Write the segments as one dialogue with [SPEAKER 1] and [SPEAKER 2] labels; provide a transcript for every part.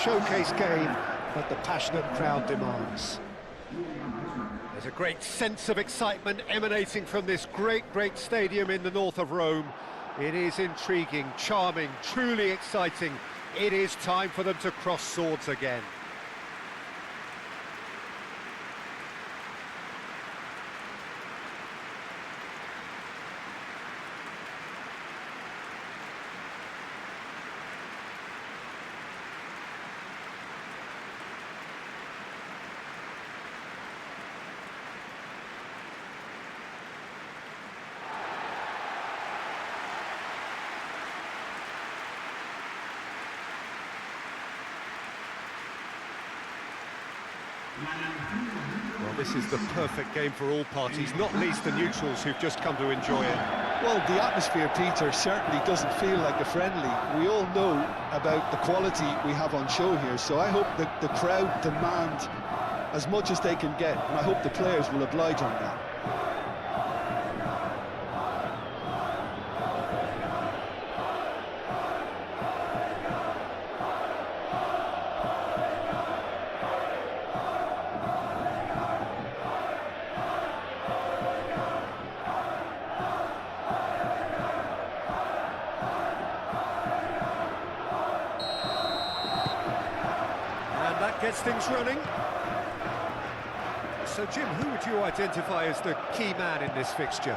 [SPEAKER 1] showcase game that the passionate crowd demands. There's a great sense of excitement emanating from this great stadium in the north of Rome. It is intriguing, charming, truly exciting. It is time for them to cross swords again. Well, this is the perfect game for all parties, not least the neutrals who've just come to enjoy it.
[SPEAKER 2] Well, the atmosphere, Peter, certainly doesn't feel like a friendly. We all know about the quality we have on show here, so I hope that the crowd demand as much as they can get, and I hope the players will oblige on that.
[SPEAKER 1] Gets things running. So, Jim, who would you identify as the key man in this fixture?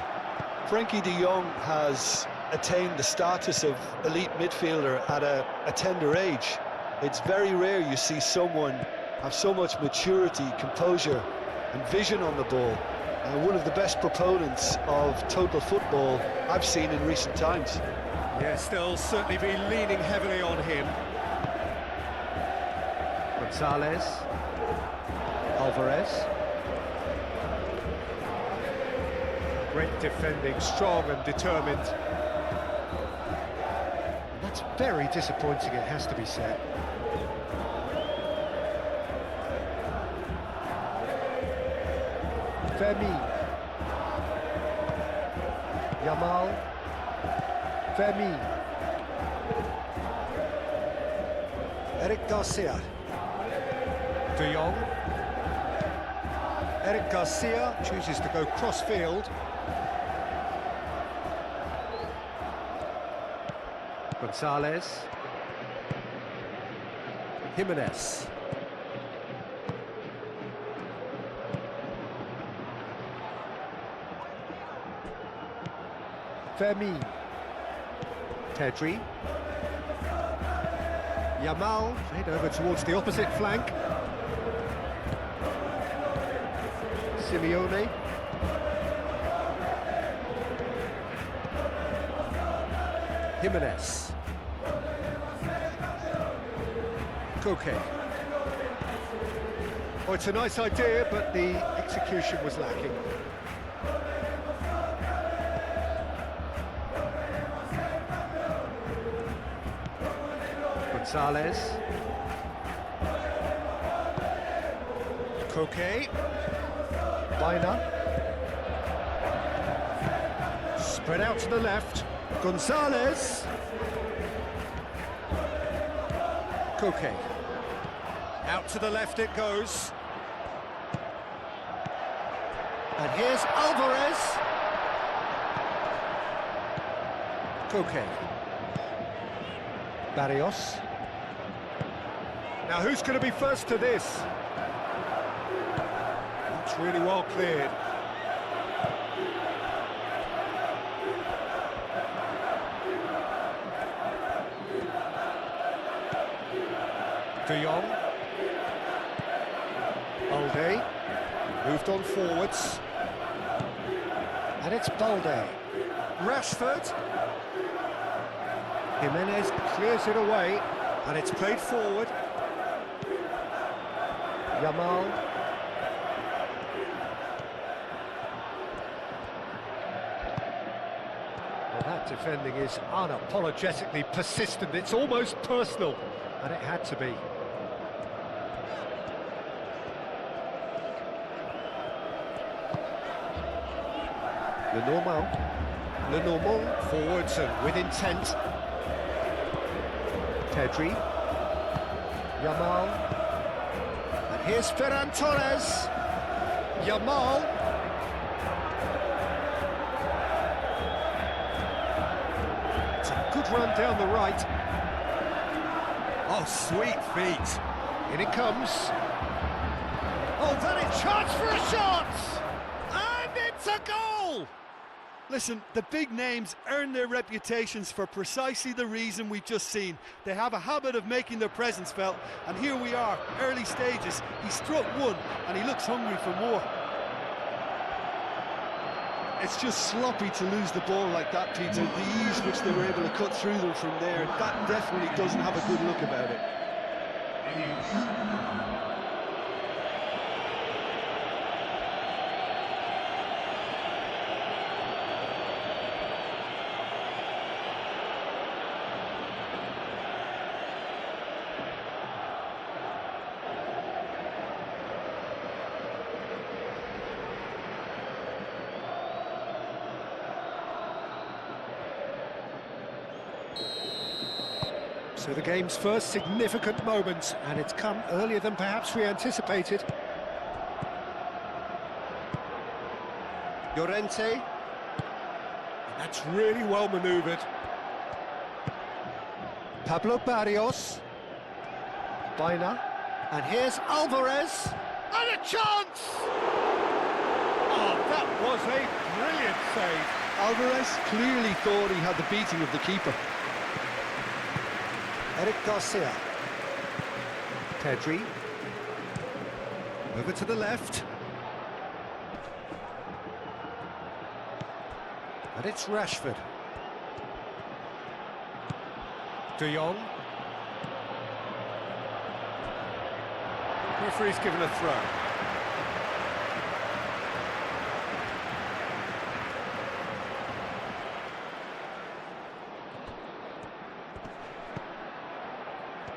[SPEAKER 2] Frenkie de Jong has attained the status of elite midfielder at a tender age. It's very rare you see someone have so much maturity, composure and vision on the ball. One of the best proponents of total football I've seen in recent times.
[SPEAKER 1] Yes, they'll certainly be leaning heavily on him. Gonzalez, Alvarez. Great defending, strong and determined. And that's very disappointing, it has to be said. Fermi. Yamal. Fermi. Eric Garcia. De Jong. Eric Garcia chooses to go cross-field. Gonzalez. Jimenez. Fermi. Pedri. Yamal played over towards the opposite flank. Simeone. Jimenez. Koke. Oh, it's a nice idea, but the execution was lacking. Gonzalez. Koke. Baina. Spread out to the left. Gonzalez. Koke. Out to the left it goes. And here's Alvarez. Koke. Barrios. Now who's going to be first to this? It's really well cleared. De Jong. Balde. Moved on forwards. And it's Balde. Rashford. Jimenez clears it away. And it's played forward. Yamal. Well, that defending is unapologetically persistent. It's almost personal. And it had to be. Lenormand forwards and with intent. Pedri. Yamal. And here's Ferran Torres. Yamal. It's a good run down the right. Oh, sweet feet. In it comes. Oh, then a chance for a shot! And it's a goal!
[SPEAKER 2] Listen, the big names earn their reputations for precisely the reason we've just seen. They have a habit of making their presence felt, and here we are, early stages. He struck one, and he looks hungry for more. It's just sloppy to lose the ball like that, Peter. The ease which they were able to cut through them from there, that definitely doesn't have a good look about it.
[SPEAKER 1] So the game's first significant moment, and it's come earlier than perhaps we anticipated. Llorente. And that's really well manoeuvred. Pablo Barrios. Baina. And here's Alvarez. And a chance! Oh, that was a brilliant save.
[SPEAKER 2] Alvarez clearly thought he had the beating of the keeper.
[SPEAKER 1] Eric Garcia. Pedri. Over to the left. And it's Rashford. De Jong. Referee's given a throw.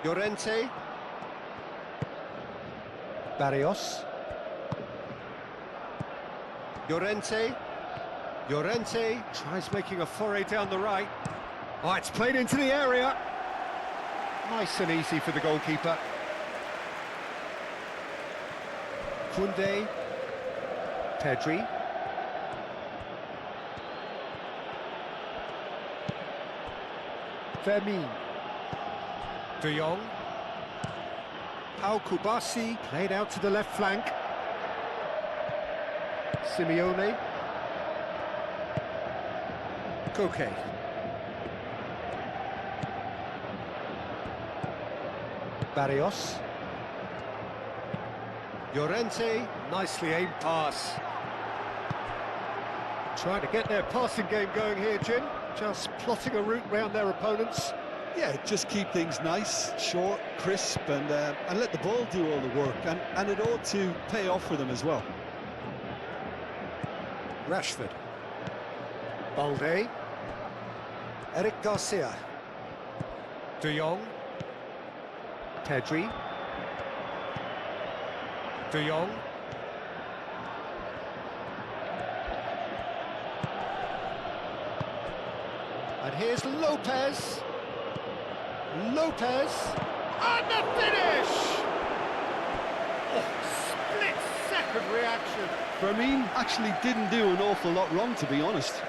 [SPEAKER 1] Llorente. Barrios. Llorente. Llorente tries making a foray down the right. Oh, it's played into the area. Nice and easy for the goalkeeper. Koundé. Pedri. Vermin. De Jong. Pau Kubasi played out to the left flank. Simeone. Koke. Barrios. Llorente, nicely aimed pass. Trying to get their passing game going here, Jim. Just plotting a route round their opponents.
[SPEAKER 2] Yeah, just keep things nice, short, crisp, and let the ball do all the work, and it ought to pay off for them as well.
[SPEAKER 1] Rashford. Balde. Eric Garcia. De Jong. Pedri. De Jong. And here's Lopez. Lopez. And the finish! Oh, split-second reaction.
[SPEAKER 2] Fermin actually didn't do an awful lot wrong, to be honest.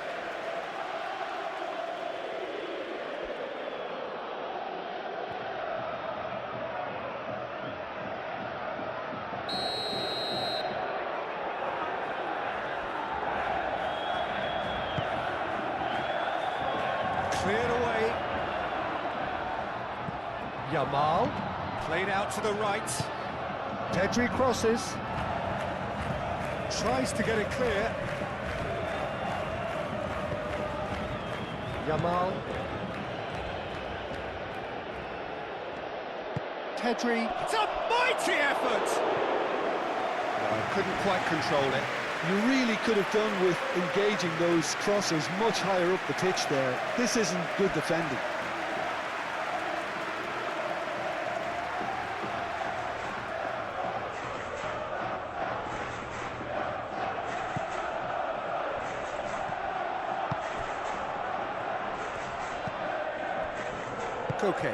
[SPEAKER 1] Cleared away. Yamal, played out to the right. Pedri crosses. Tries to get it clear. Yamal. Pedri. It's a mighty effort! No, couldn't quite control it.
[SPEAKER 2] You really could have done with engaging those crossers much higher up the pitch there. This isn't good defending.
[SPEAKER 1] Koke.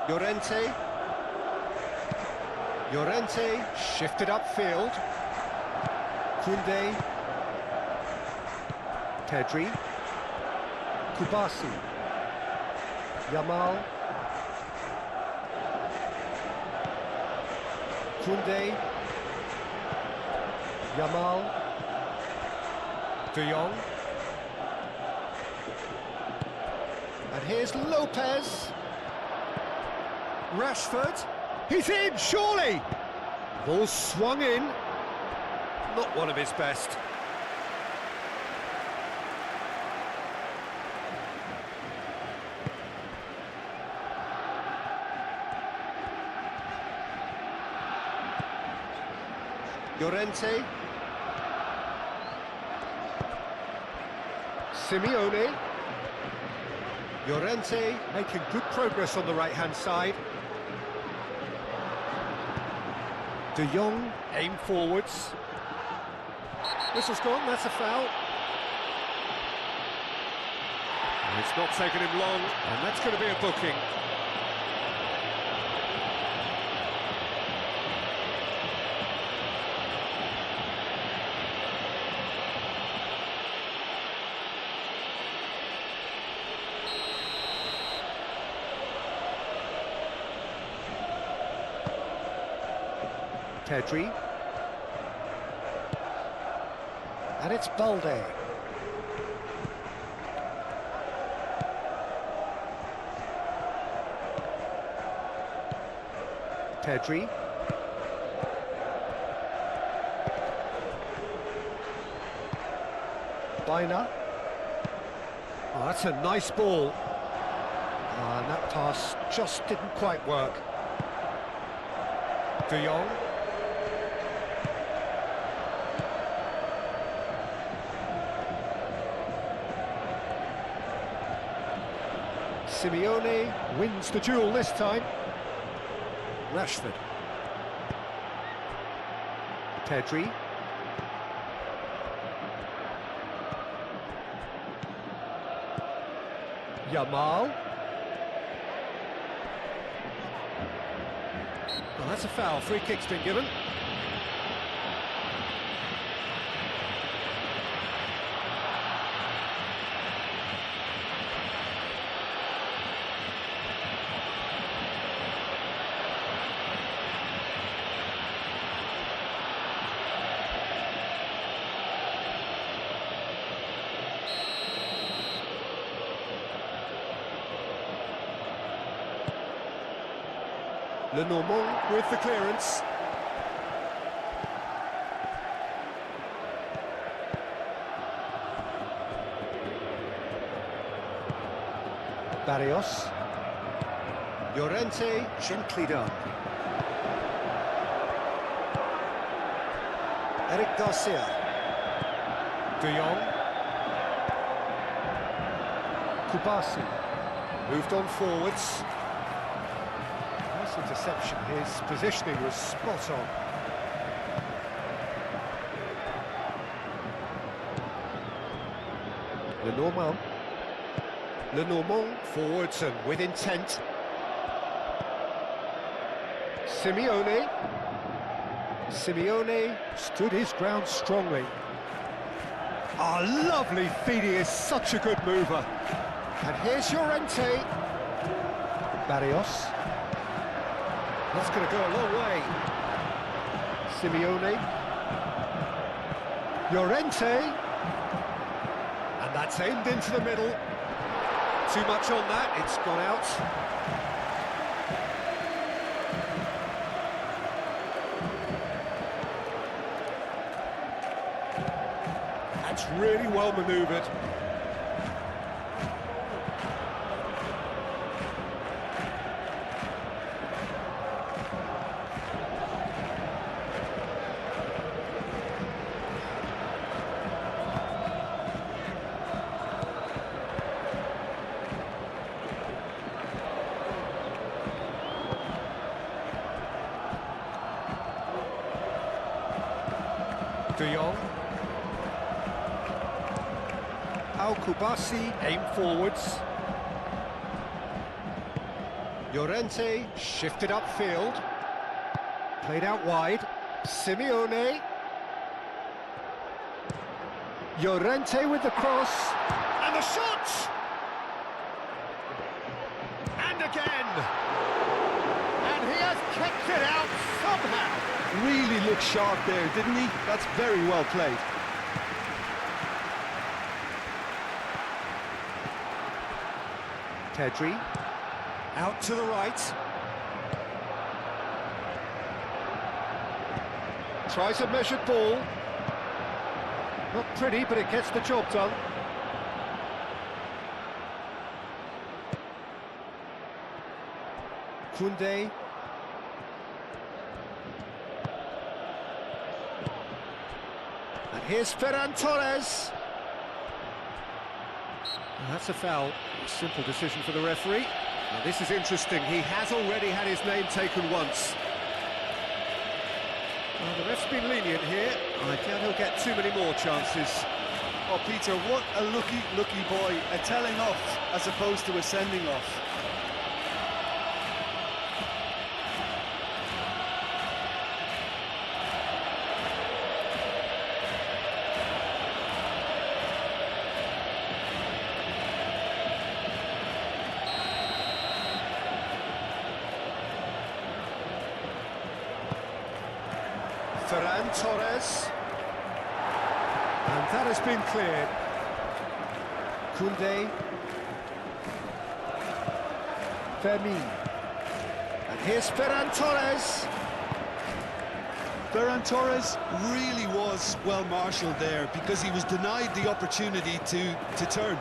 [SPEAKER 1] Llorente. Llorente shifted upfield. Koundé. Pedri. Kubasi. Yamal. Koundé. Yamal. De Jong. And here's Lopez. Rashford. He's in, surely! Ball swung in. Not one of his best. Llorente. Simeone. Llorente making good progress on the right-hand side. De Jong, aim forwards. Whistle's gone, that's a foul. And it's not taken him long, and that's going to be a booking. Pedri. And it's Balde. Pedri. Baina. Oh, that's a nice ball. And that pass just didn't quite work. De Jong. Simeone wins the duel this time. Rashford. Pedri. Yamal. Well, that's a foul. Free kick's been given. Lenormand with the clearance. Barrios. Llorente, gently done. Eric Garcia. De Jong. Kubasi. Moved on forwards. Interception, his positioning was spot on. Lenormand forwards and with intent. Simeone stood his ground strongly. Ah, lovely feed, he is such a good mover. And here's Llorente. Barrios. That's going to go a long way. Simeone. Llorente. And that's aimed into the middle. Too much on that, it's gone out. That's really well manoeuvred. De Jong. Kubasi, aim forwards. Llorente shifted upfield. Played out wide. Simeone. Llorente with the cross. And the shot! And again! And he has kept it out somehow.
[SPEAKER 2] Really looked sharp there, didn't he? That's very well played.
[SPEAKER 1] Pedri. Out to the right. Tries a measured ball. Not pretty, but it gets the job done. Koundé. And here's Ferran Torres. And that's a foul. A simple decision for the referee. Now this is interesting. He has already had his name taken once. Well, the ref's been lenient here. I doubt he'll get too many more chances.
[SPEAKER 2] Oh, Peter, what a lucky boy. A telling off as opposed to a sending off.
[SPEAKER 1] Ferran Torres. And that has been cleared. Koundé. Fermin. And here's Ferran Torres.
[SPEAKER 2] Ferran Torres really was well marshalled there because he was denied the opportunity to turn.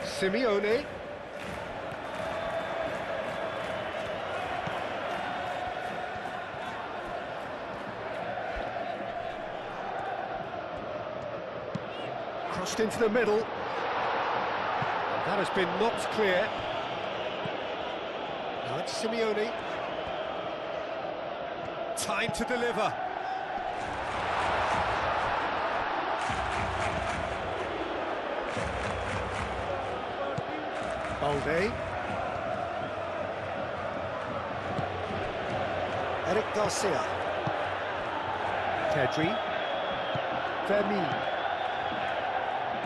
[SPEAKER 1] Simeone. Crossed into the middle. That has been knocked clear. Now it's Simeone. Time to deliver. Balde. Eric Garcia. Pedri. Fermin.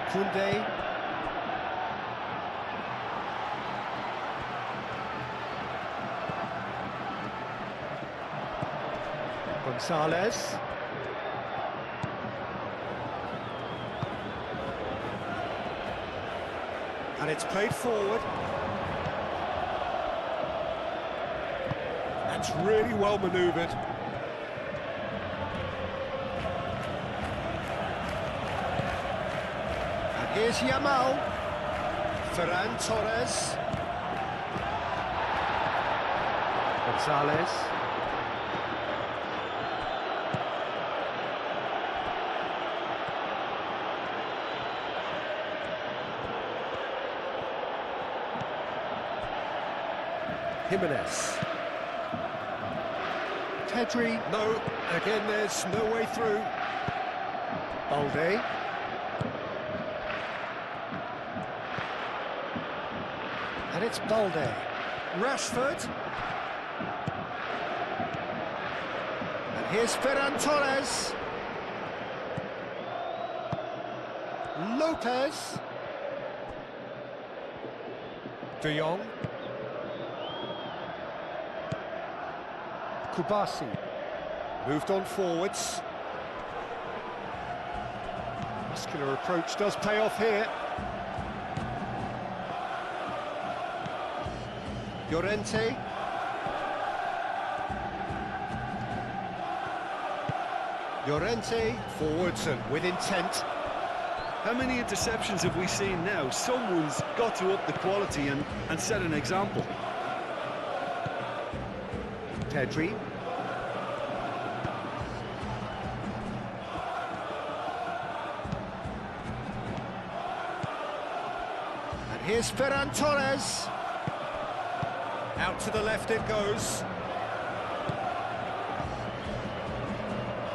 [SPEAKER 1] Koundé. Gonzalez. And it's played forward. That's really well manoeuvred. Here's Yamal. Ferran Torres. Gonzalez. Jimenez. Pedri. No, again there's no way through. Balde. And it's Balde. Rashford. And here's Ferran Torres. Lopez. De Jong. Kubasi. Moved on forwards. Muscular approach does pay off here. Llorente. Llorente forwards and with intent.
[SPEAKER 2] How many interceptions have we seen now? Someone's got to up the quality and set an example.
[SPEAKER 1] Pedri. And here's Ferran Torres. Out to the left it goes.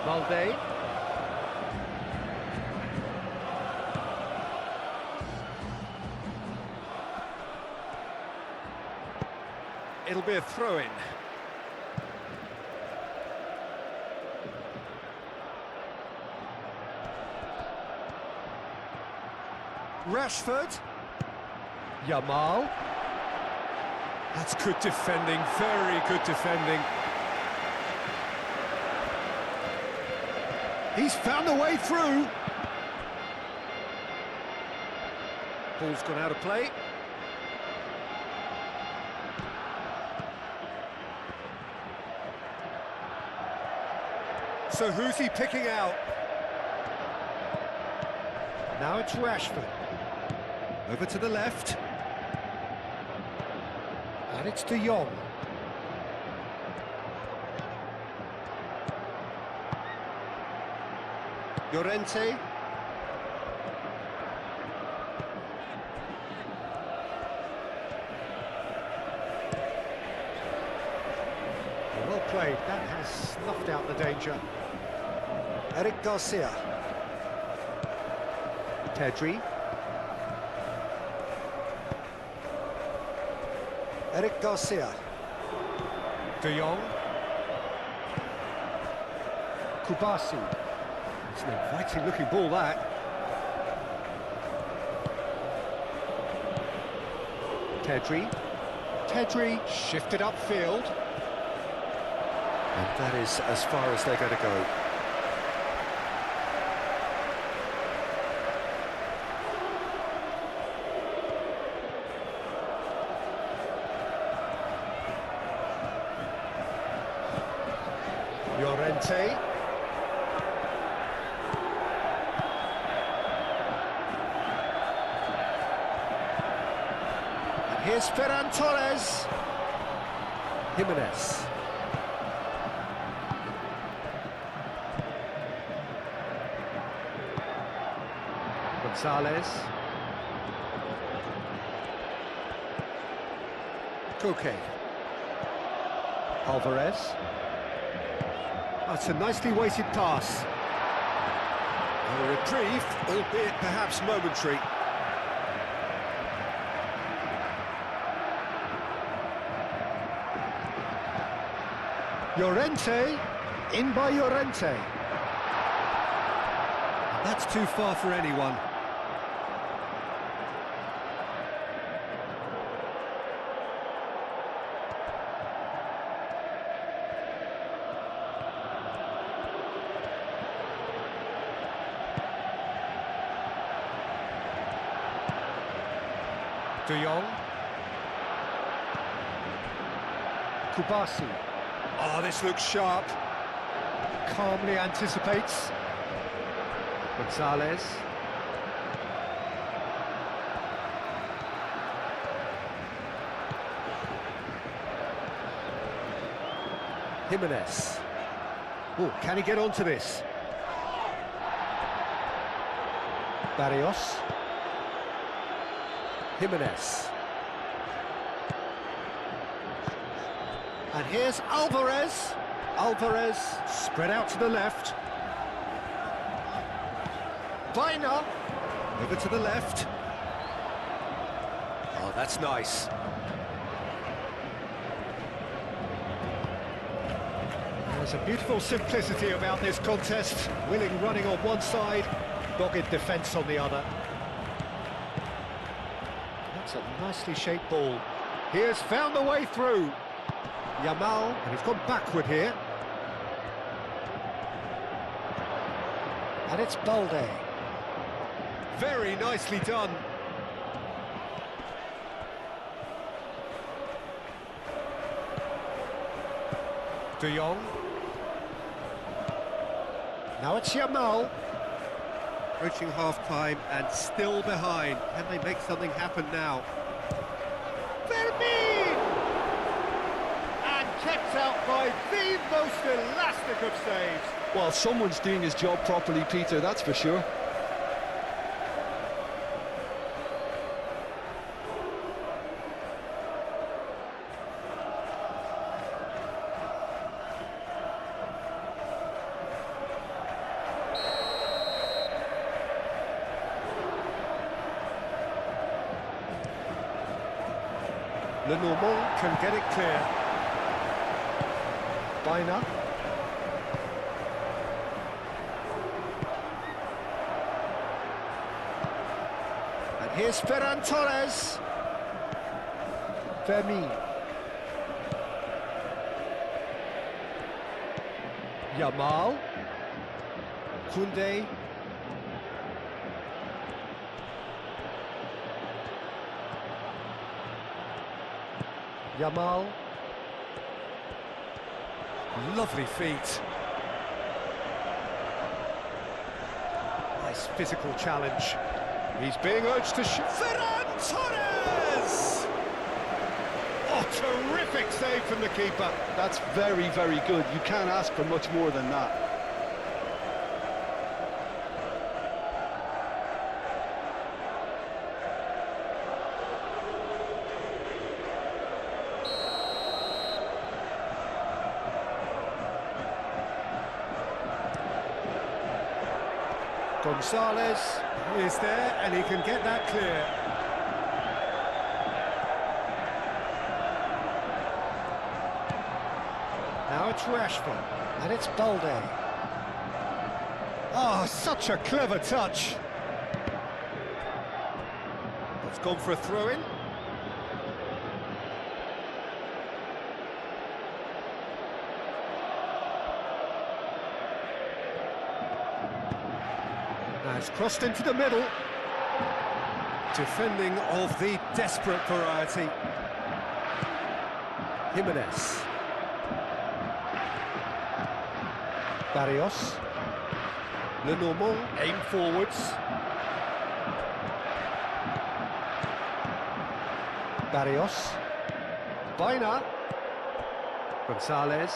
[SPEAKER 1] Balde. It'll be a throw-in. Rashford. Yamal. That's good defending, very good defending. He's found the way through. Ball's gone out of play. So who's he picking out? Now it's Rashford. Over to the left. And it's De Jong. Llorente. Well played. That has snuffed out the danger. Eric Garcia. Pedri. Eric Garcia. De Jong. Kubasi. It's an inviting looking ball, that. Pedri. Pedri shifted upfield. And that is as far as they're going to go. Llorente. And here's Ferran Torres. Jimenez. Gonzalez. Koke. Alvarez. That's a nicely weighted pass. A reprieve, albeit perhaps momentary. Llorente, in by Llorente. And that's too far for anyone. De Jong. Kubasi. Oh, this looks sharp. Calmly anticipates. Gonzalez. Jimenez. Oh, can he get onto this? Barrios. Jimenez. And here's Alvarez. Alvarez spread out to the left. Vaina over to the left. Oh, that's nice. There's a beautiful simplicity about this contest. Willing running on one side, dogged defence on the other. That's a nicely shaped ball. He has found the way through. Yamal, and he's gone backward here. And it's Balde. Very nicely done. De Jong. Now it's Yamal. Approaching half-time and still behind. Can they make something happen now? Fermin! And kept out by the most elastic of saves.
[SPEAKER 2] Well, someone's doing his job properly, Peter, that's for sure.
[SPEAKER 1] Lenormand can get it clear. Bina. And here's Ferran Torres. Fermin. Yamal. Koundé. Yamal. Lovely feet. Nice physical challenge. He's being urged to shoot. Ferran Torres! Oh, terrific save from the keeper.
[SPEAKER 2] That's very, very good. You can't ask for much more than that.
[SPEAKER 1] Gonzalez is there, and he can get that clear. Now it's Rashford, and it's Balde. Oh, such a clever touch. It's gone for a throw-in. Now it's crossed into the middle. Defending of the desperate variety. Jimenez. Barrios. Lenormand aim forwards. Barrios. Bina. Gonzalez.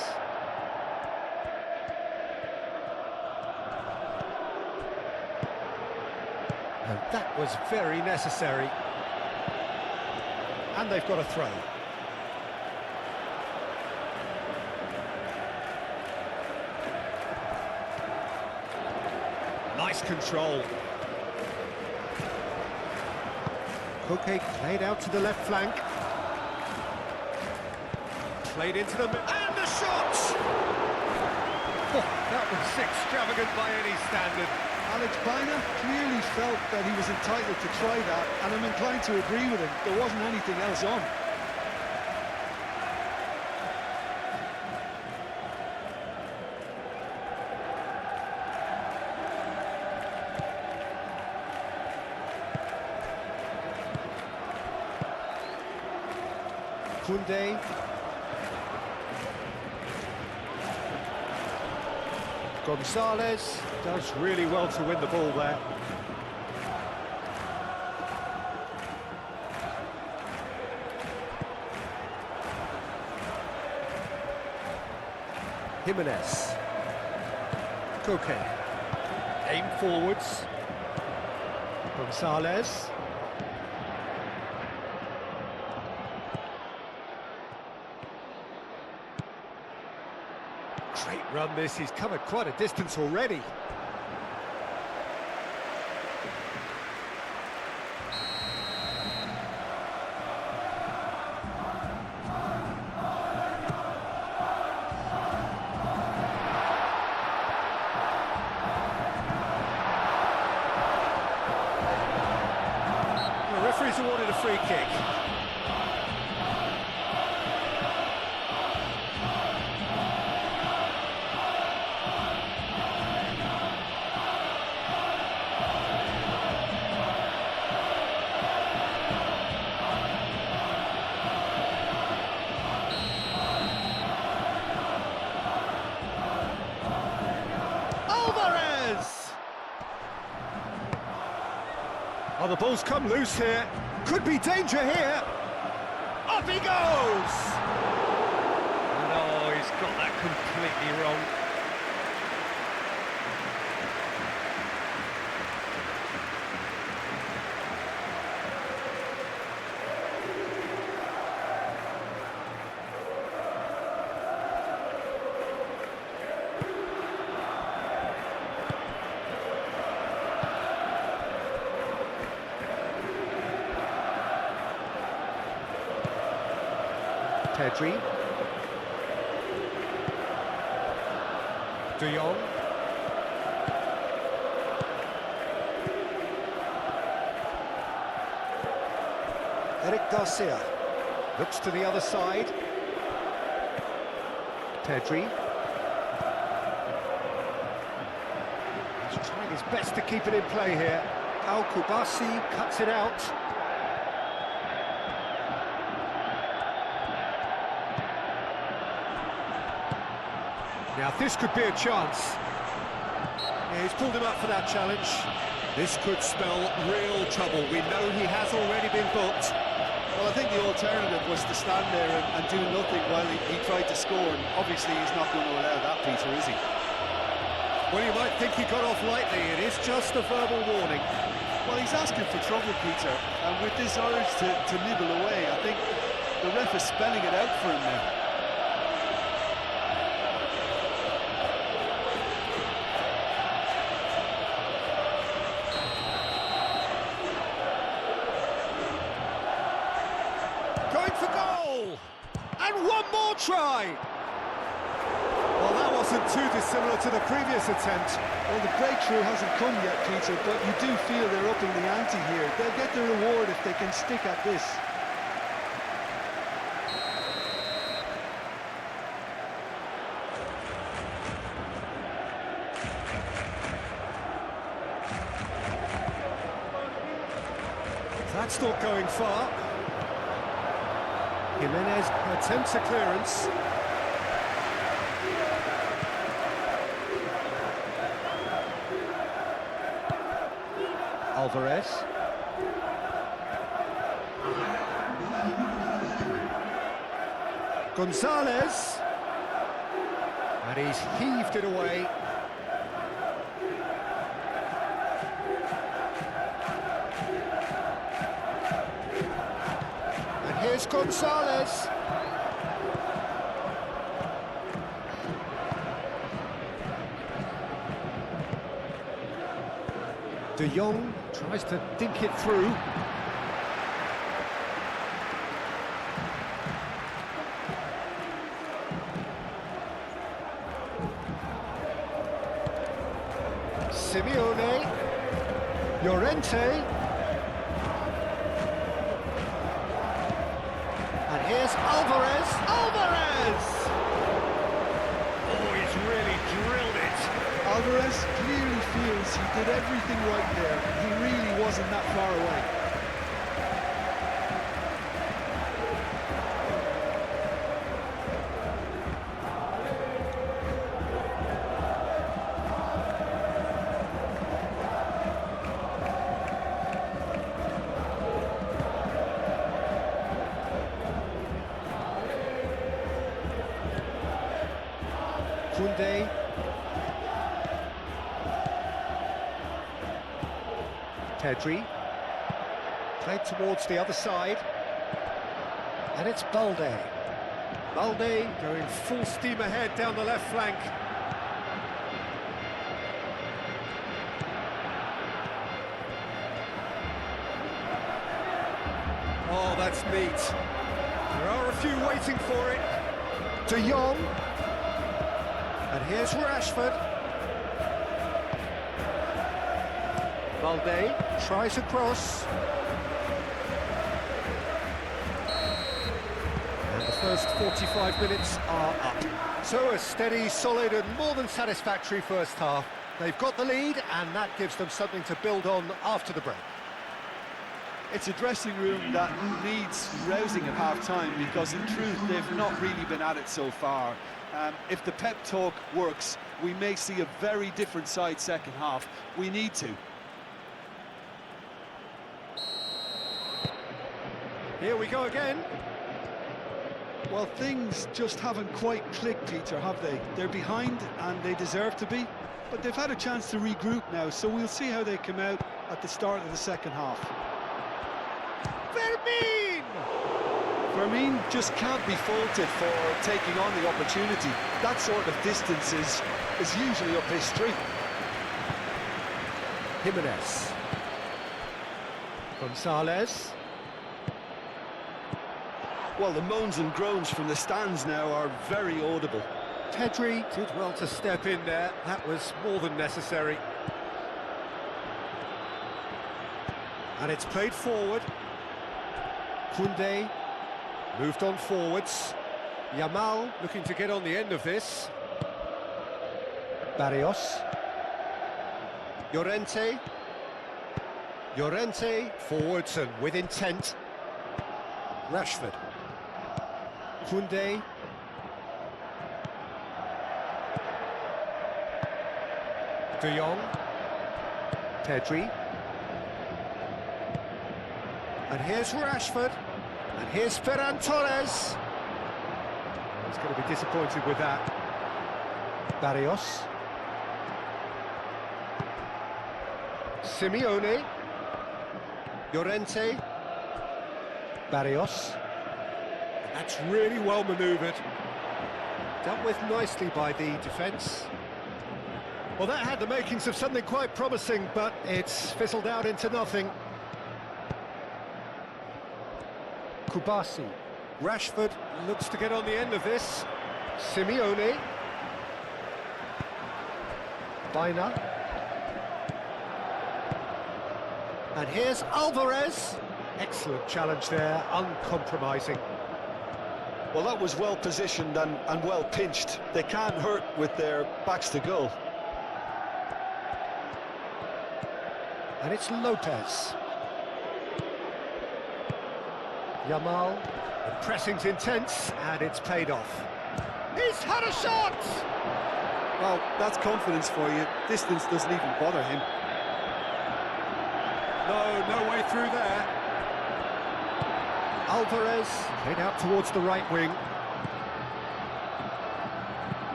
[SPEAKER 1] And that was very necessary. And they've got a throw. Nice control. Koke played out to the left flank. Played into the middle. And the shot! Oh, that was extravagant by any standard.
[SPEAKER 2] Alex Bina clearly felt that he was entitled to try that, and I'm inclined to agree with him. There wasn't anything else on.
[SPEAKER 1] Koundé. Gonzalez does really well to win the ball there. Jimenez. Koke. Aim forwards. Gonzalez. Great run this, he's covered quite a distance already. The referee's awarded a free kick. Oh, the ball's come loose here. Could be danger here. Up he goes! No, he's got that completely wrong. Pedri. De Jong. Eric Garcia. Looks to the other side. Pedri. He's trying his best to keep it in play here. Al Kubasi cuts it out. Now this could be a chance. Yeah, he's pulled him up for that challenge. This could spell real trouble. We know he has already been booked.
[SPEAKER 2] Well, I think the alternative was to stand there and do nothing while he tried to score, and obviously he's not going to allow that, Peter, is he?
[SPEAKER 1] Well, you might think he got off lightly. It is just a verbal warning.
[SPEAKER 2] Well, he's asking for trouble, Peter, and with this urge to nibble away, I think the ref is spelling it out for him now.
[SPEAKER 1] Going for goal! And one more try! Well, that wasn't too dissimilar to the previous attempt.
[SPEAKER 2] Well, the breakthrough hasn't come yet, Peter, but you do feel they're upping the ante here. They'll get the reward if they can stick at this.
[SPEAKER 1] That's not going far. Jimenez attempts a clearance. Alvarez. Gonzalez. And he's heaved it away. Here's Gonzalez. De Jong tries to dink it through. Simeone. Llorente. And here's Alvarez. Alvarez! Oh, he's really drilled it.
[SPEAKER 2] Alvarez clearly feels he did everything right there. He really wasn't that far away.
[SPEAKER 1] Koundé. Pedri. Played towards the other side. And it's Balde. Balde going full steam ahead down the left flank. Oh, that's neat. There are a few waiting for it. De Jong. And here's Rashford. Balde tries a cross. And the first 45 minutes are up. So a steady, solid and more than satisfactory first half. They've got the lead and that gives them something to build on after the break.
[SPEAKER 2] It's a dressing room that needs rousing at half-time because in truth they've not really been at it so far. If the pep talk works, we may see a very different side second half. We need to.
[SPEAKER 1] Here we go again.
[SPEAKER 2] Well, things just haven't quite clicked, Peter, have they? They're behind and they deserve to be, but they've had a chance to regroup now, so we'll see how they come out at the start of the second half. Fermin just can't be faulted for taking on the opportunity. That sort of distance is usually up his street.
[SPEAKER 1] Jimenez. Gonzalez.
[SPEAKER 2] Well, the moans and groans from the stands now are very audible.
[SPEAKER 1] Pedri did well to step in there. That was more than necessary. And it's played forward. Koundé moved on forwards. Yamal looking to get on the end of this. Barrios. Llorente. Llorente forwards and with intent. Rashford. Koundé. De Jong. Pedri. And here's Rashford. And here's Ferran Torres. He's going to be disappointed with that. Barrios. Simeone. Llorente. Barrios. That's really well manoeuvred. Dealt with nicely by the defence. Well, that had the makings of something quite promising, but it's fizzled out into nothing. Kubasi. Rashford looks to get on the end of this. Simeone. Baina. And here's Alvarez. Excellent challenge there, uncompromising.
[SPEAKER 2] Well, that was well positioned and well pinched. They can't hurt with their backs to goal.
[SPEAKER 1] And it's Lopez. Yamal. The pressing's intense, and it's paid off. He's had a shot!
[SPEAKER 3] Well, that's confidence for you. Distance doesn't even bother him.
[SPEAKER 1] No way through there. Alvarez played out towards the right wing.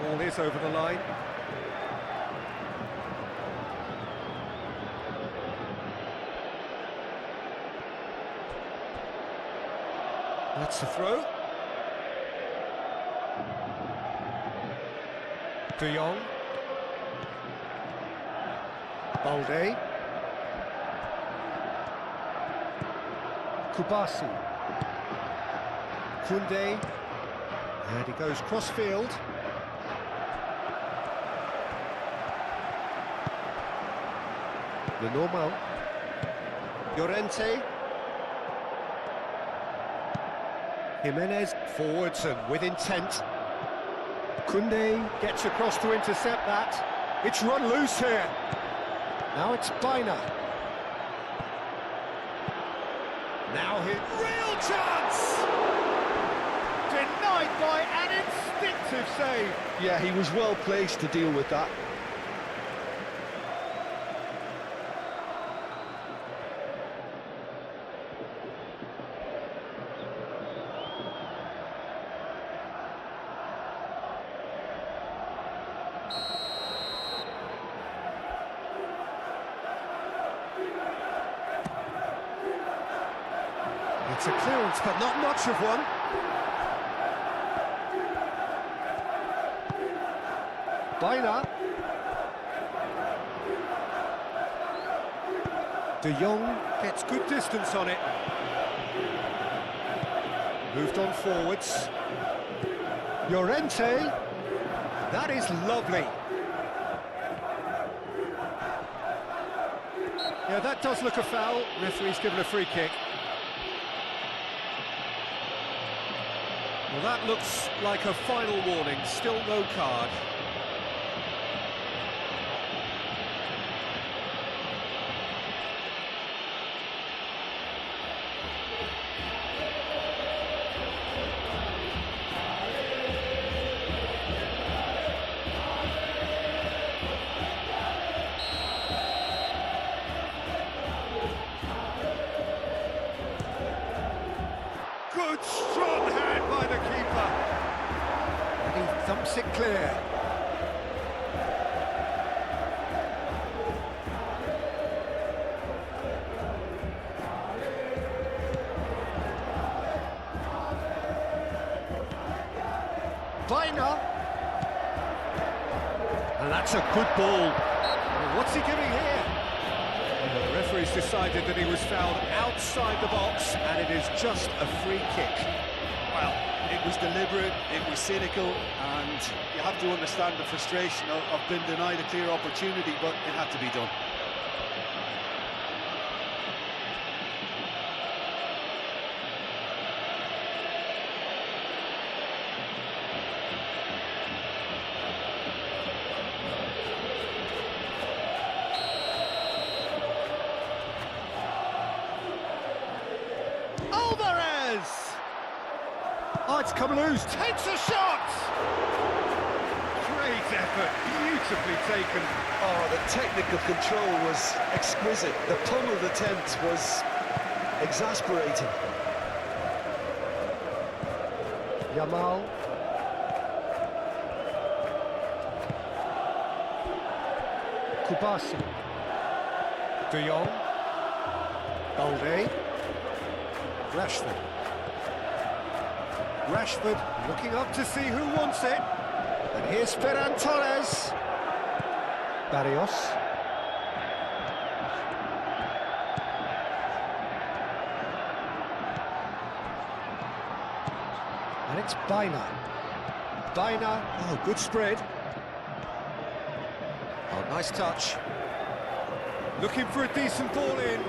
[SPEAKER 1] Ball is over the line. That's the throw. De Jong. Balde. Kubasi. Koundé. And he goes cross-field. Lenormand. Llorente. Jimenez forwards and with intent. Koundé gets across to intercept that. It's run loose here. Now it's Baina. Now hit. Real chance! Denied by an instinctive save.
[SPEAKER 2] Yeah, he was well placed to deal with that.
[SPEAKER 1] It's a clearance, but not much of one. Baina. De Jong gets good distance on it. Moved on forwards. Llorente. That is lovely. Yeah, that does look a foul. Referee's given a free kick. Well, that looks like a final warning. Still no card. Good, strong hand by the keeper. And he thumps it clear. Baina. And that's a good ball. Well, what's he giving here? And the referee referee's decided that he was fouled outside the box, and it is just a free kick.
[SPEAKER 3] Well, it was deliberate, it was cynical, and you have to understand the frustration of being denied a clear opportunity, but it had to be done.
[SPEAKER 1] Oh, it's come loose, takes a shot! Great effort, beautifully taken.
[SPEAKER 2] Oh, the technical control was exquisite. The pummeled attempt was exasperating.
[SPEAKER 1] Yamal. Kubasi. De Jong. Balde. Rashford. Rashford looking up to see who wants it. And here's Ferran Torres. Barrios. And it's Baina. Baina, oh, good spread. Oh, nice touch. Looking for a decent ball in.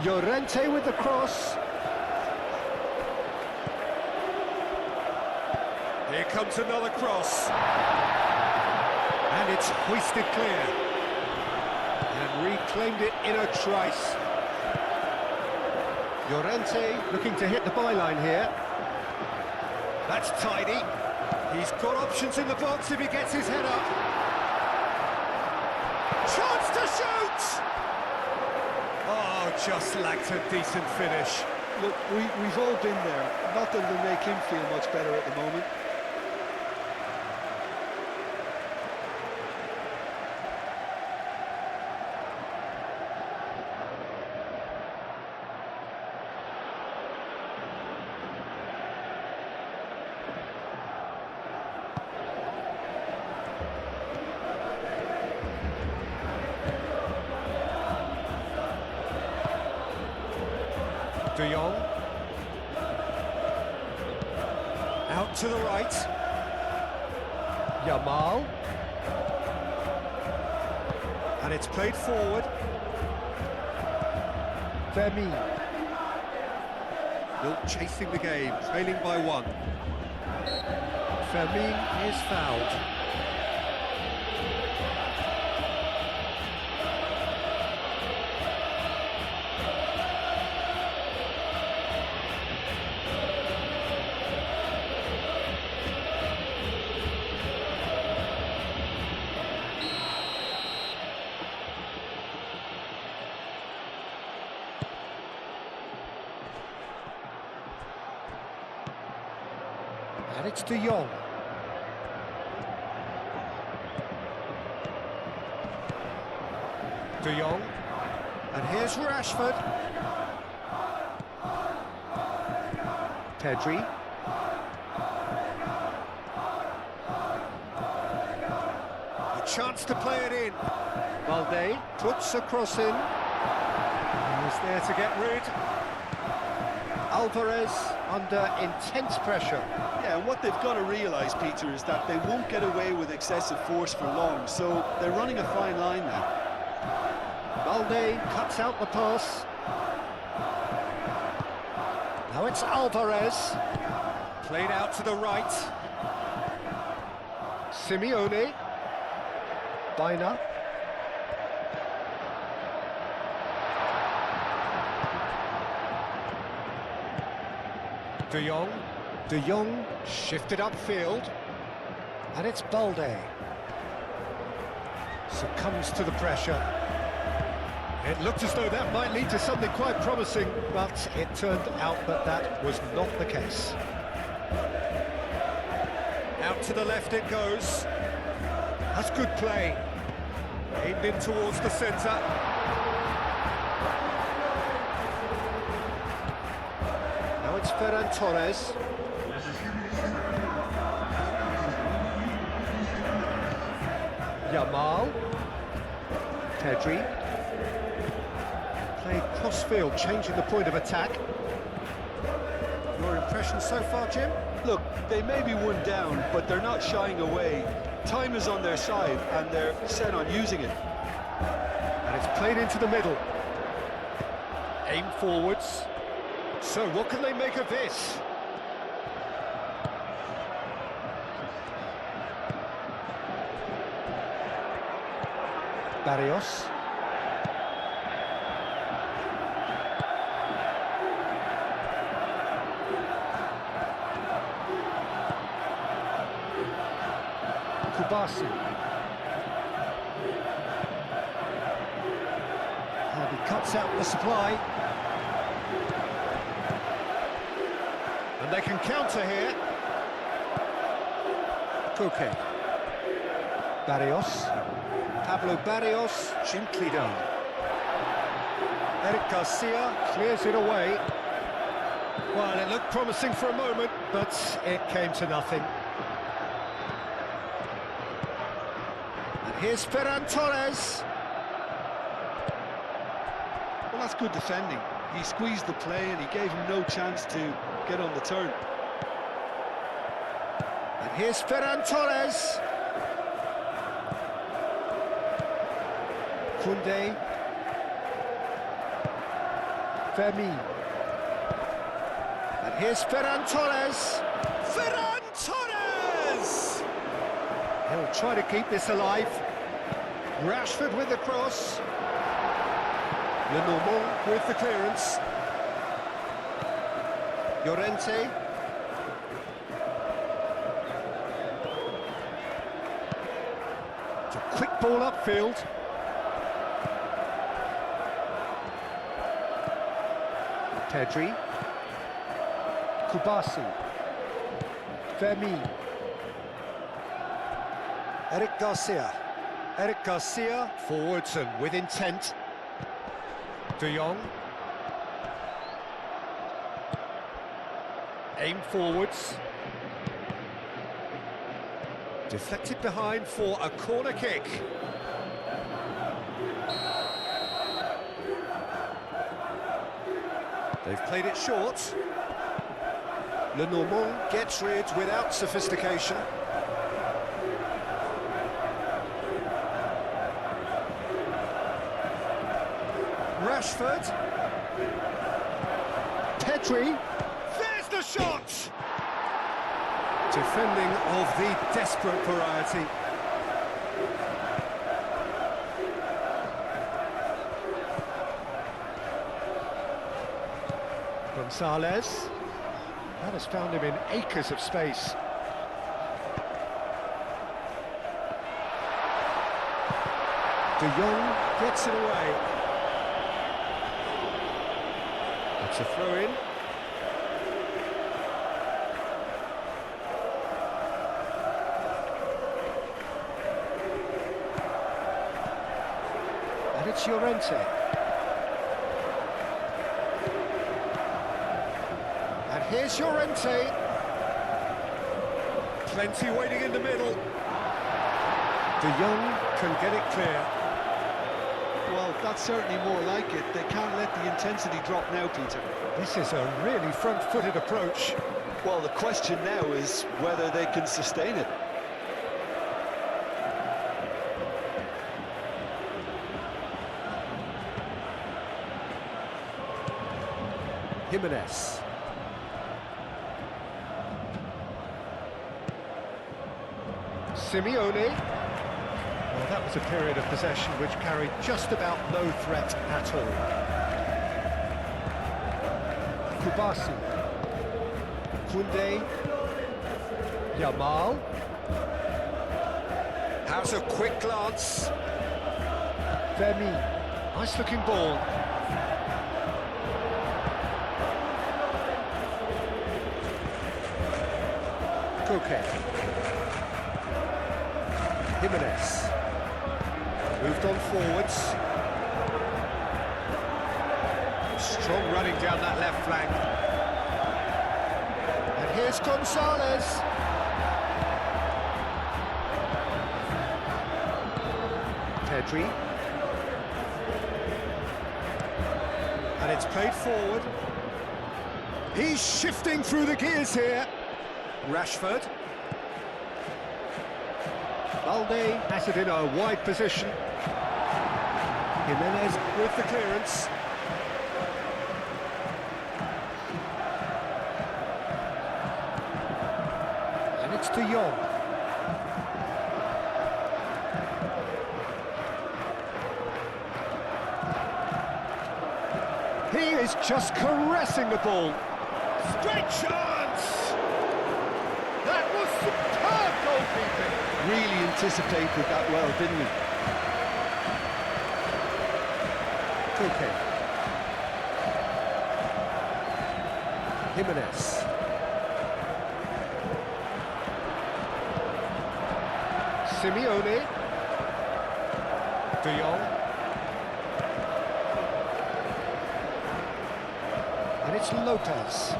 [SPEAKER 1] Llorente with the cross. Here comes another cross. And it's hoisted clear. And reclaimed it in a trice. Llorente looking to hit the byline here. That's tidy. He's got options in the box if he gets his head up. Chance to shoot! Oh, just lacked a decent finish.
[SPEAKER 2] Look, we've all been there. Not that it'll make him feel much better at the moment.
[SPEAKER 1] De Jong. Out to the right. Yamal. And it's played forward. Fermin. Still chasing the game, trailing by one. Fermin is fouled. And it's De Jong. De Jong. And here's Rashford. Pedri. A chance to play it in. Balde puts a cross in. He's there to get rid. Alvarez under intense pressure.
[SPEAKER 3] Yeah, and what they've got to realise, Peter, is that they won't get away with excessive force for long, so they're running a fine line now.
[SPEAKER 1] Balde cuts out the pass. Now it's Alvarez. Played out to the right. Simeone. Baina. De Jong. De Jong shifted upfield. And it's Balde. Succumbs to the pressure. It looked as though that might lead to something quite promising, but it turned out that that was not the case. Out to the left it goes. That's good play. Aimed in towards the centre. Now it's Ferran Torres. Yamal. Pedri. Played cross-field, changing the point of attack. Your impression so far, Jim?
[SPEAKER 2] Look, they may be one down, but they're not shying away. Time is on their side, and they're set on using it.
[SPEAKER 1] And it's played into the middle. Aim forwards. So what can they make of this? Barrios. Kubasi. And he cuts out the supply. And they can counter here. Koke. Barrios. Pablo Barrios, gently done. Eric Garcia clears it away. Well, it looked promising for a moment, but it came to nothing. And here's Ferran Torres.
[SPEAKER 2] Well, that's good defending. He squeezed the play and he gave him no chance to get on the turn.
[SPEAKER 1] And here's Ferran Torres. Koundé. Fermin. And here's Ferran Torres.
[SPEAKER 3] Ferran Torres!
[SPEAKER 1] He'll try to keep this alive. Rashford with the cross. Lenormand with the clearance. Llorente. It's a quick ball upfield. Pedri. Kubasi. Fermin. Eric Garcia. Eric Garcia forwards and with intent. De Jong. Aim forwards. Deflected behind for a corner kick. They've played it short. Lenormand gets rid without sophistication. Rashford. Pedri. There's the shot! Defending of the desperate variety. Gonzalez. That has found him in acres of space. De Jong gets it away. It's a throw-in. And it's Llorente. And here's Llorente. Plenty waiting in the middle. De Jong can get it clear.
[SPEAKER 2] Well, that's certainly more like it. They can't let the intensity drop now, Peter.
[SPEAKER 1] This is a really front-footed approach.
[SPEAKER 2] Well, the question now is whether they can sustain it.
[SPEAKER 1] Jimenez. Simeone. Well, that was a period of possession which carried just about no threat at all. Kubasi. Koundé. Yamal. Has a quick glance. Fermin. Nice looking ball. Koke. Jimenez. Moved on forwards. Strong running down that left flank. And here's Gonzalez. Pedri. And it's played forward. He's shifting through the gears here. Rashford. Balde has it in a wide position. Jimenez with the clearance. And it's De Jong. He is just caressing the ball. Straight chance! That was superb goalkeeping.
[SPEAKER 2] Really anticipated that well, didn't he?
[SPEAKER 1] Koke. Jimenez. Simeone. De Jong. And it's Lopez.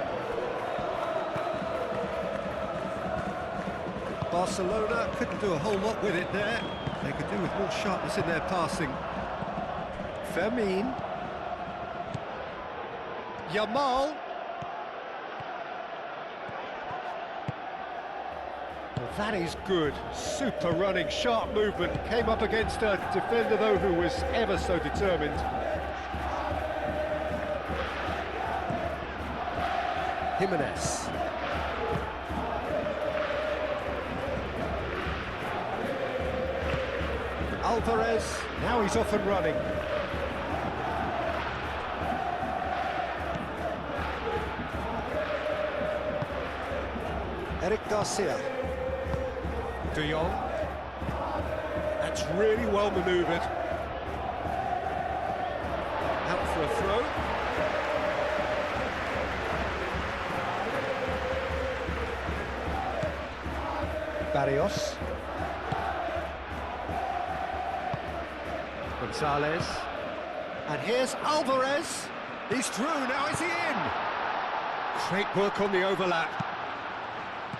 [SPEAKER 1] Barcelona couldn't do a whole lot with it there. They could do with more sharpness in their passing. Fermin. Yamal. Well, that is good. Super running, sharp movement. Came up against a defender, though, who was ever so determined. Jimenez. Alvarez, now he's off and running. Eric Garcia. De Jong. That's really well manoeuvred. Out for a throw. Barrios. Gonzalez. And here's Alvarez. He's through, now is he in? Great work on the overlap.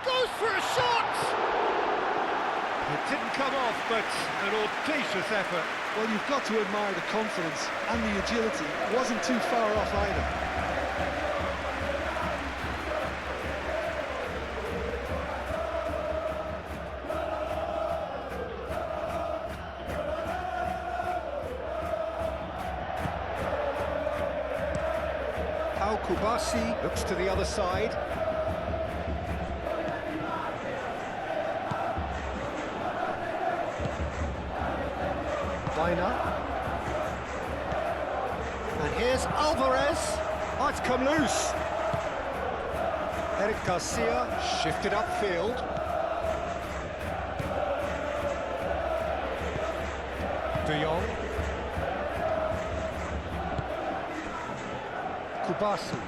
[SPEAKER 1] Goes for a shot! It didn't come off, but an audacious effort.
[SPEAKER 2] Well, you've got to admire the confidence and the agility. It wasn't too far off either.
[SPEAKER 1] Kubasi looks to the other side. Vina. And here's Alvarez. Oh, it's come loose. Eric Garcia shifted upfield. De Jong. Kubasi.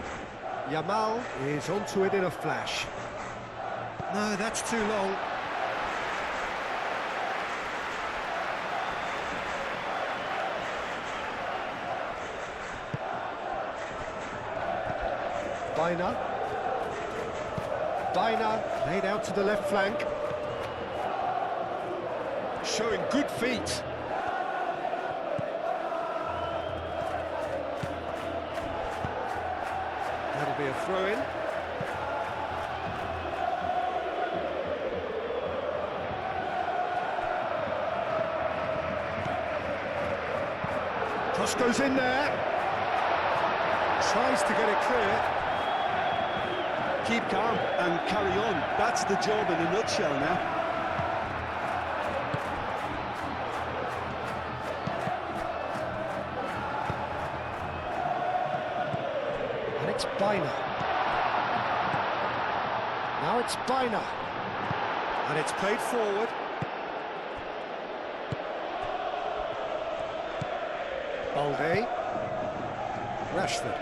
[SPEAKER 1] Yamal is onto it in a flash. No, that's too long. Vina laid out to the left flank. Showing good feet. That'll be a throw-in. Cross goes in there. Tries to get it clear.
[SPEAKER 2] Keep calm and carry on. That's the job in a nutshell now.
[SPEAKER 1] And it's Vina. Now it's Vina. And it's played forward. Balde. Rashford.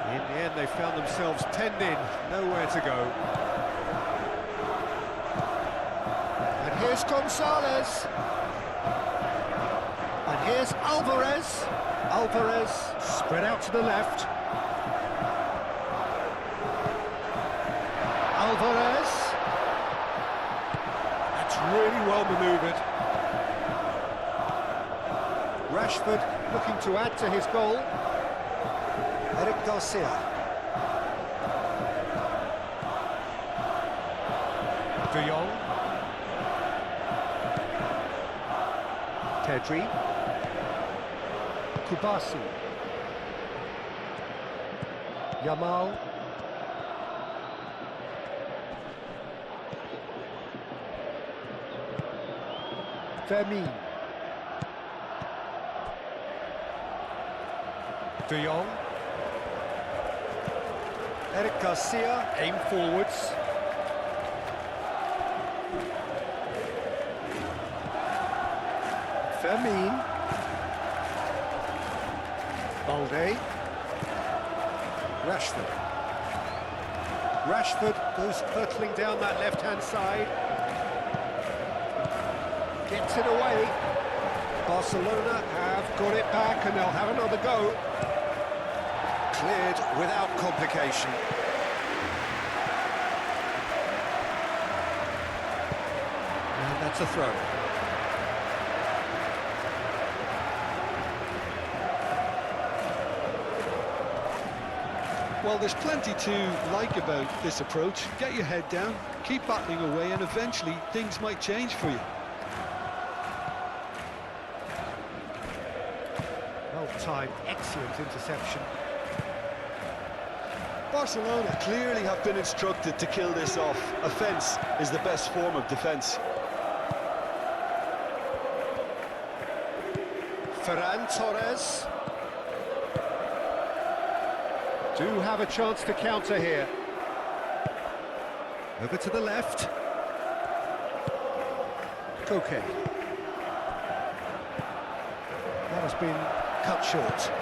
[SPEAKER 1] In the end, they found themselves penned in, nowhere to go. And here's Gonzalez. And here's Alvarez. Alvarez spread out to the left. Alvarez. That's really well manoeuvred. Rashford looking to add to his goal. Eric Garcia. De Jong. Pedri. Kubasi. Yamal. Fermin. De Jong. Eric Garcia, aim forwards. Fermin. Balde. Rashford. Rashford goes hurtling down that left-hand side. Gets it away. Barcelona have got it back and they'll have another go. Cleared without complication. And that's a throw.
[SPEAKER 2] Well, there's plenty to like about this approach. Get your head down, keep battling away, and eventually things might change for you.
[SPEAKER 1] Well-timed, excellent interception.
[SPEAKER 2] Barcelona clearly have been instructed to kill this off. Offence is the best form of defence.
[SPEAKER 1] Ferran Torres. Do have a chance to counter here. Over to the left. Koke. That has been cut short.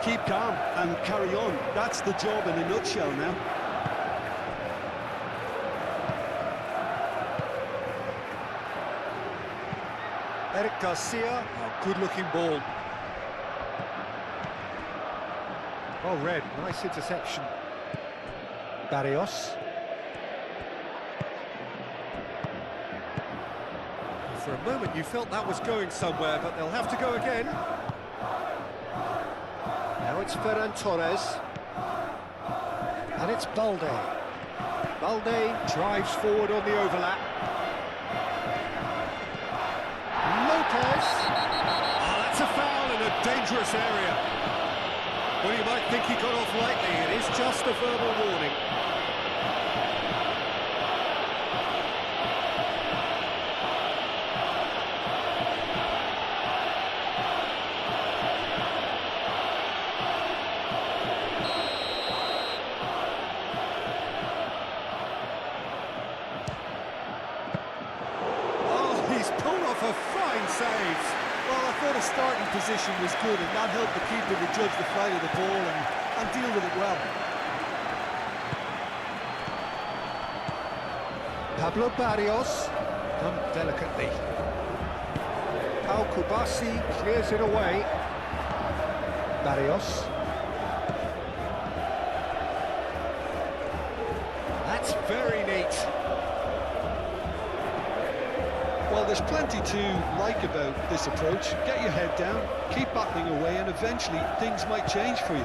[SPEAKER 2] Keep calm and carry on. That's the job in a nutshell now.
[SPEAKER 1] Eric Garcia. Oh, good-looking ball. Well read. Nice interception. Barrios. For a moment you felt that was going somewhere, but they'll have to go again. Now it's Ferran Torres. And it's Balde. Balde drives forward on the overlap. Lopez. Oh, that's a foul in a dangerous area. Well, you might think he got off lightly. It is just a verbal warning. A fine save.
[SPEAKER 3] Well, I thought his starting position was good, and that helped the keeper to judge the flight of the ball and deal with it well.
[SPEAKER 1] Pablo Barrios, done delicately. Pau Kubasi clears it away. Barrios. That's very neat.
[SPEAKER 2] Well, there's plenty to like about this approach. Get your head down, keep battling away, and eventually things might change for you.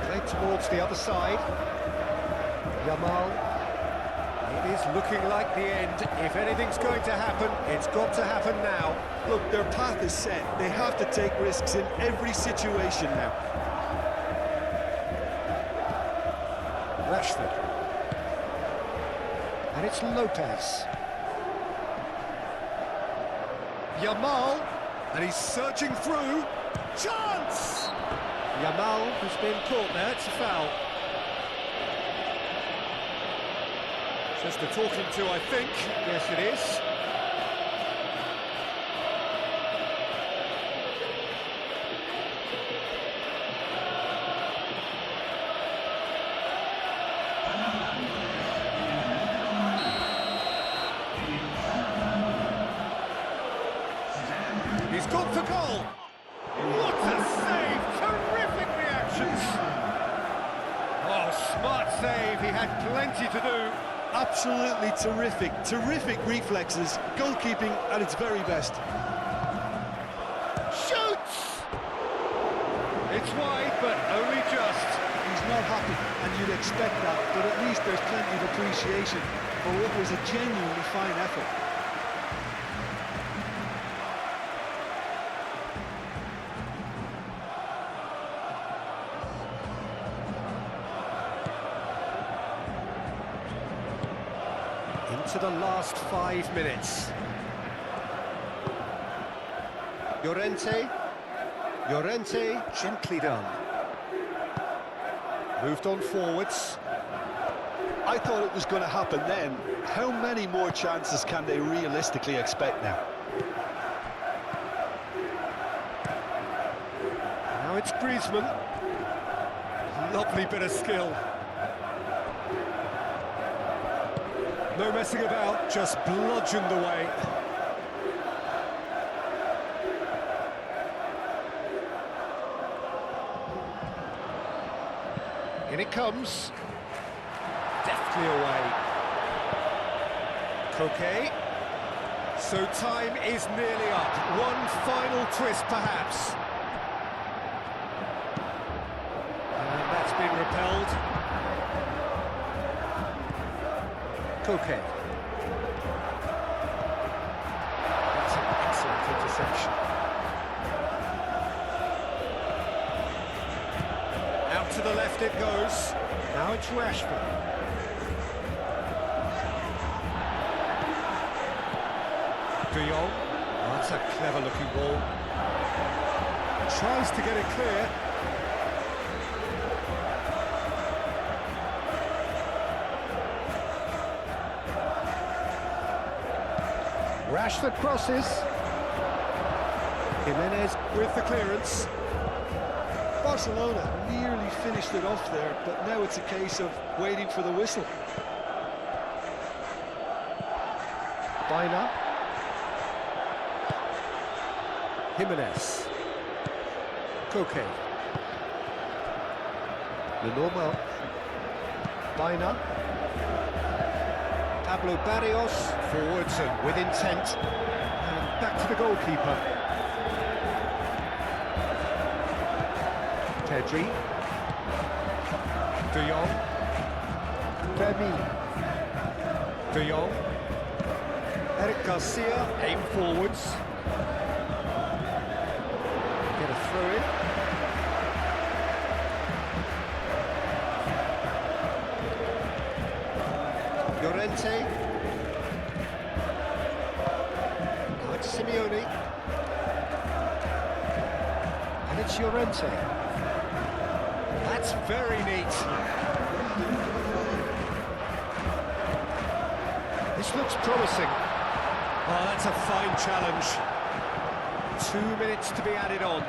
[SPEAKER 1] Played towards the other side. Yamal. It is looking like the end. If anything's going to happen, it's got to happen now.
[SPEAKER 3] Look, their path is set. They have to take risks in every situation now.
[SPEAKER 1] Rashford. And it's Lopez. Yamal. And he's surging through. Chance! Yamal has been caught there. It's a foul. Just a talking to, I think. Yes, it is. He's gone for goal. What a save! Terrific reactions. Smart save, he had plenty to do.
[SPEAKER 3] Absolutely terrific reflexes, goalkeeping at its very best.
[SPEAKER 1] Shoots! It's wide, but only just.
[SPEAKER 3] He's not happy, and you'd expect that, but at least there's plenty of appreciation for what was a genuinely fine effort.
[SPEAKER 1] Into the last 5 minutes. Llorente, gently done. Moved on forwards.
[SPEAKER 2] I thought it was going to happen then. How many more chances can they realistically expect now?
[SPEAKER 1] Now it's Griezmann. Lovely bit of skill. No messing about, just bludgeoned away. In it comes. Deftly away. Coquet. So time is nearly up. One final twist, perhaps. And that's been repelled. Coquet. That's an excellent interception. Out to the left it goes. Now it's Rashford. De Jong. Oh, that's a clever looking ball. Tries to get it clear. Rashford crosses. Jimenez with the clearance.
[SPEAKER 3] Barcelona nearly finished it off there, but now it's a case of waiting for the whistle.
[SPEAKER 1] Bina. Jimenez. Coquet. Lenormand. Bina. Pablo Barrios. Forwards and with intent. And back to the goalkeeper. Pedri. De Jong. Fermin. De Jong. Eric Garcia, aim forwards. Get a throw in. Llorente. Now it's Simeone. And it's Llorente. That's very neat. This looks promising. Oh, that's a fine challenge. 2 minutes to be added on.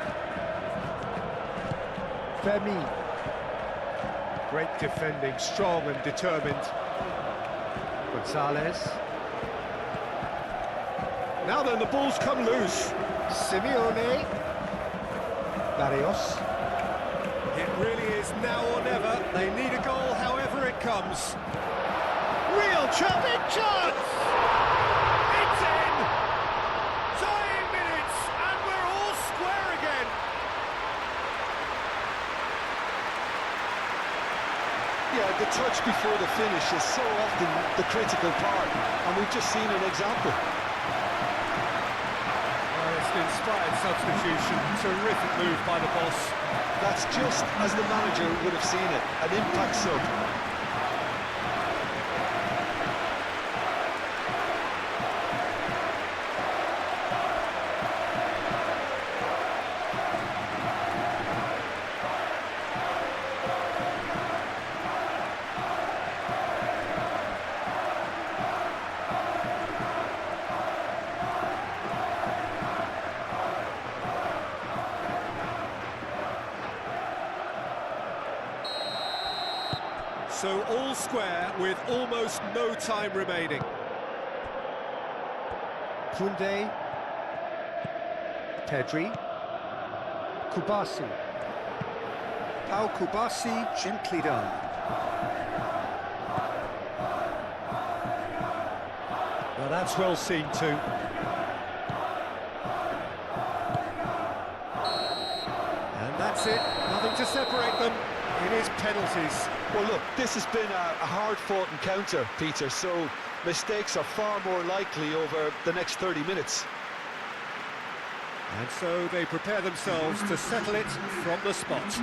[SPEAKER 1] Fermin. Great defending, strong and determined. Gonzalez. Now then, the ball's come loose. Simeone. Barrios. It really is now or never. They need a goal, however it comes. Real big chance! It's in! Dying minutes, and we're all square again.
[SPEAKER 2] Yeah, the touch before the finish is so often the critical part, and we've just seen an example.
[SPEAKER 1] Well, it's an inspired substitution. Terrific move by the boss.
[SPEAKER 2] That's just as the manager would have seen it, an impact sub.
[SPEAKER 1] So all square with almost no time remaining. Koundé. Pedri. Kubasi. Pau Kubasi, gently done. Well, that's well seen too. And that's it, nothing to separate them. It is penalties.
[SPEAKER 2] Well, look, this has been a hard-fought encounter, Peter, so mistakes are far more likely over the next 30 minutes.
[SPEAKER 1] And so they prepare themselves to settle it from the spot.